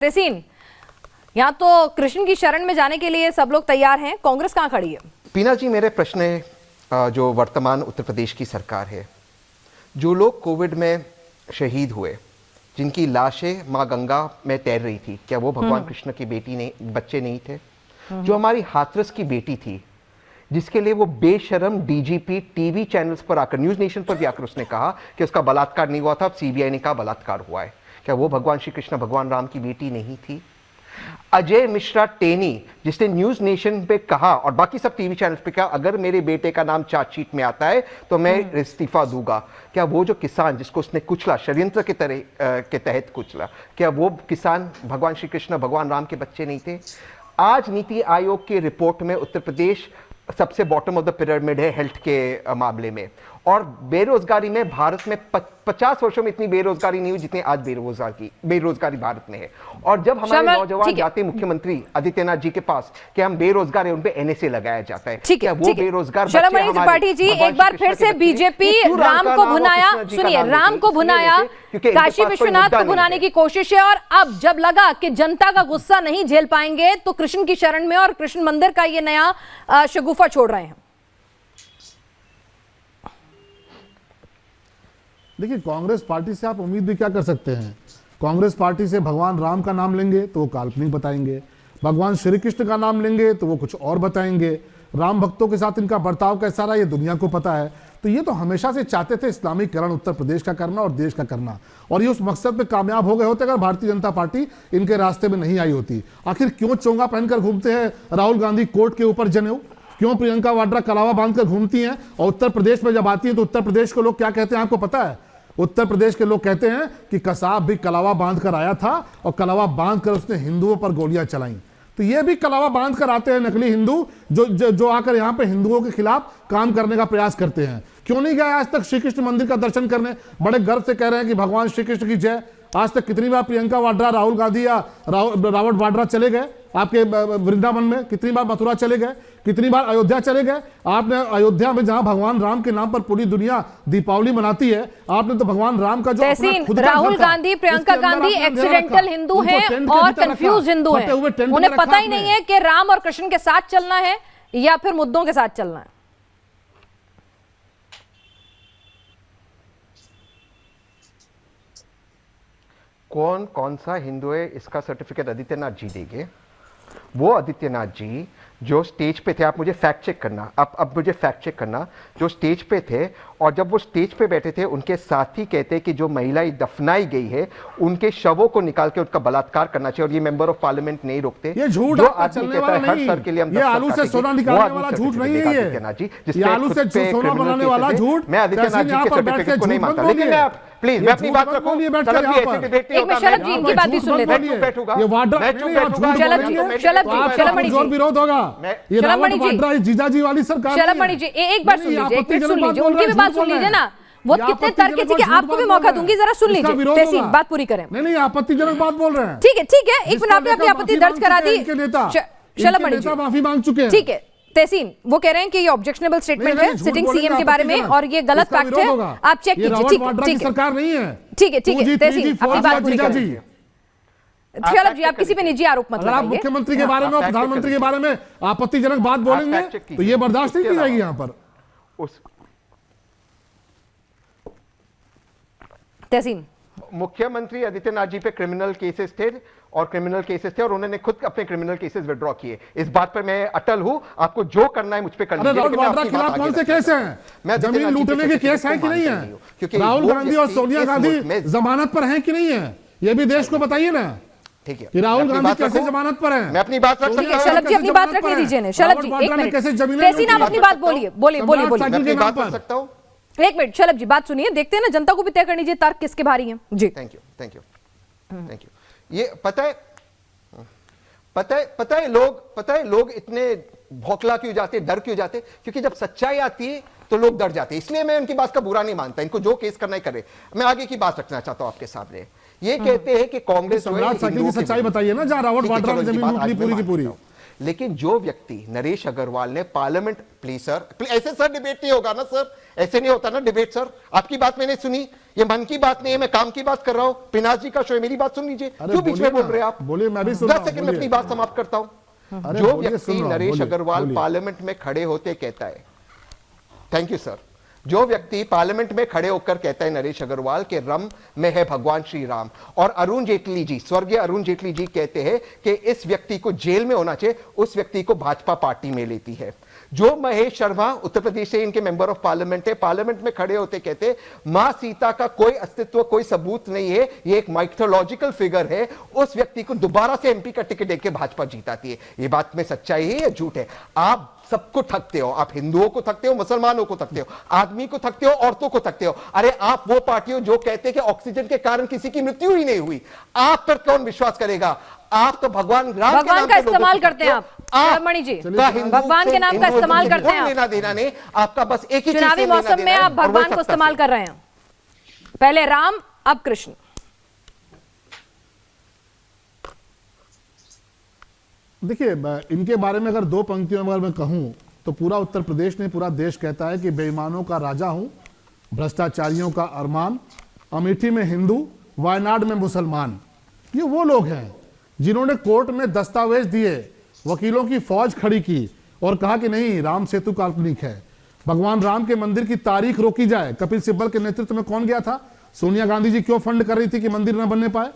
तेसीन, यहाँ तो कृष्ण की शरण में जाने के लिए सब लोग तैयार हैं, कांग्रेस कहाँ खड़ी है? पीना जी, मेरे प्रश्न है जो वर्तमान उत्तर प्रदेश की सरकार है, जो लोग कोविड में शहीद हुए, जिनकी लाशें माँ गंगा में तैर रही थी, क्या वो भगवान कृष्ण की बेटी नहीं, बच्चे नहीं थे? जो हमारी हाथरस की बेटी थी, जिसके लिए वो बेशरम डीजीपी टीवी चैनल्स पर आकर, न्यूज नेशन पर भी आकर उसने कहा कि उसका बलात्कार नहीं हुआ था, अब सीबीआई ने कहा बलात्कार हुआ है, क्या वो भगवान श्री कृष्ण भगवान राम की बेटी नहीं थी? अजय मिश्रा टेनी, जिसने न्यूज नेशन पे कहा और बाकी सब टीवी चैनल्स पे कहा, अगर मेरे बेटे का नाम चार्जशीट में आता है तो मैं इस्तीफा दूंगा, क्या वो जो किसान जिसको उसने कुचला, षड्यंत्र के तहत कुचला, क्या वो किसान भगवान श्री कृष्ण भगवान राम के बच्चे नहीं थे? आज नीति आयोग की रिपोर्ट में उत्तर प्रदेश सबसे बॉटम ऑफ द पिरामिड है हेल्थ के मामले में, और बेरोजगारी में भारत में 50 वर्षों में इतनी बेरोजगारी नहीं हुई जितनी आज बेरोजगारी भारत में है। और जब हमारे नौजवान जाते मुख्यमंत्री आदित्यनाथ जी के पास कि हम बेरोजगार हैं, उन पे एनएसए लगाया जाता है, क्या वो बेरोजगार त्रिपाठी जी, एक बार फिर से बीजेपी राम को भुनाया, सुनिए, राम को भुनाया, काशी विश्वनाथ को भुनाने की कोशिश है, और अब जब लगा कि जनता का गुस्सा नहीं झेल पाएंगे तो कृष्ण की शरण में और कृष्ण मंदिर का ये नया शगुफा छोड़ रहे हैं। देखिए, कांग्रेस पार्टी से आप उम्मीद भी क्या कर सकते हैं? कांग्रेस पार्टी से भगवान राम का नाम लेंगे तो वो काल्पनिक बताएंगे, भगवान श्री कृष्ण का नाम लेंगे तो वो कुछ और बताएंगे, राम भक्तों के साथ इनका बर्ताव कैसा रहा ये दुनिया को पता है। तो ये तो हमेशा से चाहते थे इस्लामीकरण उत्तर प्रदेश का करना और देश का करना, और ये उस मकसद पे कामयाब हो गए होते अगर भारतीय जनता पार्टी इनके रास्ते में नहीं आई होती। आखिर क्यों चोंगा पहनकर घूमते हैं राहुल गांधी कोर्ट के ऊपर जनेऊ? क्यों प्रियंका वाड्रा कलावा बांधकर घूमती हैं? और उत्तर प्रदेश में जब आती है तो उत्तर प्रदेश के लोग क्या कहते हैं आपको पता है? उत्तर प्रदेश के लोग कहते हैं कि कसाब भी कलावा बांधकर आया था और कलावा बांधकर उसने हिंदुओं पर गोलियां चलाई। तो ये भी कलावा बांधकर आते हैं नकली हिंदू जो आकर यहाँ पे हिंदुओं के खिलाफ काम करने का प्रयास करते हैं। क्यों नहीं गए आज तक श्री कृष्ण मंदिर का दर्शन करने? बड़े गर्व से कह रहे हैं कि भगवान श्री कृष्ण की जय। आज तक कितनी बार प्रियंका वाड्रा, राहुल गांधी या रावत वाड्रा चले गए आपके वृंदावन में? कितनी बार मथुरा चले गए? कितनी बार अयोध्या चले गए? आपने अयोध्या में जहां भगवान राम के नाम पर पूरी दुनिया दीपावली मनाती है, आपने तो भगवान राम का जो राहुल गांधी, प्रियंका गांधी एक्सीडेंटल हिंदू हैं और कंफ्यूज हिंदू हैं, उन्हें पता ही नहीं है कि राम और कृष्ण के साथ चलना है या फिर मुद्दों के साथ चलना है। कौन सा हिंदू है इसका सर्टिफिकेट आदित्यनाथ जी देंगे। वो आदित्यनाथ जी जो स्टेज पे थे, आप मुझे फैक्ट चेक करना, अब मुझे फैक्ट चेक करना, जो स्टेज पे थे और जब वो स्टेज पे बैठे थे उनके साथी कहते कि जो महिलाएं दफनाई गई है उनके शवों को निकाल के उनका बलात्कार करना चाहिए, और ये मेंबर ऑफ पार्लियामेंट नहीं रोकते। ये झूठ जो आदमी कहता है हर सर के लिए हम ये आलू से सोना निकालने वाला झूठ नहीं है, ये आलू से सोना बनाने वाला झूठ। मैं आदित्यनाथ जी के सर्टिफिकेट को नहीं मानता, लेकिन मैं प्लीज मैं अपनी बात रखूं। शलभ जी इनकी बात भी सुन लेते हैं। विरोध होगा जीजाजी वाली सरकार। शलभ जी एक बार सुन लीजिए, एक मिनट सुन लीजिए, उनकी भी बात सुन लीजिए ना। वो कितने तर्क कि आपको भी मौका दूंगी, जरा सुन लीजिए। तेसी बात पूरी करें। नहीं आपत्तिजनक बात बोल रहे हैं। ठीक है एक मिनट, आपने अपनी आपत्ति दर्ज करा दी। शलभ जी माफी मांग चुके हैं। ठीक है तेसीन, वो कह रहे हैं कि ये ऑब्जेक्शनेबल स्टेटमेंट है सिटिंग सीएम के बारे में और ये गलत फैक्ट है, आप चेक कीजिए। ठीक है सरकार नहीं है। ठीक है तेसीन, अपनी बात पूरी करें। शलभ जी, आप किसी पे निजी आरोप मत लगाइए। आप मुख्यमंत्री के बारे में और प्रधानमंत्री के बारे में आपत्तिजनक बात बोलेंगे तो ये बर्दाश्त नहीं की जाएगी यहाँ पर। तेसीन, मुख्यमंत्री आदित्यनाथ जी पे क्रिमिनल केसेस थे और उन्होंने खुद अपने क्रिमिनल केसेस विड्रॉ किए। इस बात पर मैं अटल हूं, आपको जो करना है मुझ पे करना है। राहुल वाड्रा के खिलाफ कौन से केस हैं? जमीन लूटने के केस हैं कि नहीं है? राहुल गांधी और सोनिया गांधी जमानत पर हैं कि नहीं है? ये भी देश को बताइए ना। ठीक है कि राहुल गांधी कैसे जमानत पर है? मैं अपनी बात रख सकता हूं। शलभ जी अपनी बात रखने दीजिए ना। शलभ जी एक मिनट, तेसीन आप अपनी बात बोलिए। मैं बात कर सकता हूं? एक मिनट शलभ जी बात सुनिए, देखते हैं ना, जनता को भी तय करनी चाहिए तार्क किसके भारी हैं। जी थैंक यू। ये पता है लोग इतने भौखला क्यों जाते, डर क्यों जाते? क्योंकि जब सच्चाई आती है तो लोग डर जाते हैं। इसलिए मैं उनकी बात का बुरा नहीं मानता, इनको जो केस करना है करे। मैं आगे की बात रखना चाहता हूं आपके सामने। ये कहते हैं कि कांग्रेस सच्चाई बताइए ना, जहां रावत वाड्रा ने जमीन लूट ली पूरी की पूरी। लेकिन जो व्यक्ति नरेश अग्रवाल ने पार्लियामेंट, प्लीज सर, ऐसे सर डिबेट नहीं होगा ना सर, ऐसे नहीं होता ना डिबेट सर। आपकी बात मैंने सुनी, ये मन की बात नहीं है, मैं काम की बात कर रहा हूं। पिनाक जी का शो है, मेरी बात सुन लीजिए। क्यों बीच में बोल रहे हैं आप? बोलिए, मैं भी सुन रहा 10 हूं, सेकंड में अपनी बात समाप्त करता हूं। अरे जो बोलिए, सुन व्यक्ति रहा हूं, नरेश बोलिए, अग्रवाल बोलिए। पार्लियामेंट में खड़े होते कहता है, थैंक यू सर, जो व्यक्ति पार्लियामेंट में खड़े होकर कहता है नरेश अग्रवाल के रम में है भगवान श्री राम, और अरुण जेटली जी, स्वर्गीय अरुण जेटली जी कहते हैं कि इस व्यक्ति को जेल में होना चाहिए, उस व्यक्ति को भाजपा पार्टी में लेती है। जो महेश शर्मा उत्तर प्रदेश से इनके मेंबर ऑफ पार्लियामेंट है, पार्लियामेंट में खड़े होते कहते मां सीता का कोई अस्तित्व, कोई सबूत नहीं है, ये एक माइथोलॉजिकल फिगर है, उस व्यक्ति को दोबारा से एमपी का टिकट देकर भाजपा जीताती है। ये बात में सच्चाई है या झूठ है? आप सबको ठगते हो, आप हिंदुओं को ठगते हो, मुसलमानों को ठगते हो, आदमी को ठगते हो, औरतों को ठगते हो। अरे आप वो पार्टी हो जो कहते हैं कि ऑक्सीजन के कारण किसी की मृत्यु ही नहीं हुई, आप पर कौन विश्वास करेगा? आप तो भगवान राम के नाम का इस्तेमाल करते हैं आप मणि जी, भगवान के नाम का इस्तेमाल करते हैं। लेना देना नहीं, आपका बस एक ही चुनावी मौसम में आप भगवान को इस्तेमाल कर रहे हैं, पहले राम अब कृष्ण। देखिए, इनके बारे में अगर 2 पंक्तियों में अगर मैं कहूं तो पूरा उत्तर प्रदेश नहीं, पूरा देश कहता है कि बेईमानों का राजा हूं, भ्रष्टाचारियों का अरमान, अमेठी में हिंदू, वायनाड में मुसलमान। ये वो लोग हैं जिन्होंने कोर्ट में दस्तावेज दिए, वकीलों की फौज खड़ी की और कहा कि नहीं, राम सेतु काल्पनिक है, भगवान राम के मंदिर की तारीख रोकी जाए। कपिल सिब्बल के नेतृत्व में कौन गया था? सोनिया गांधी जी क्यों फंड कर रही थी कि मंदिर न बनने पाए?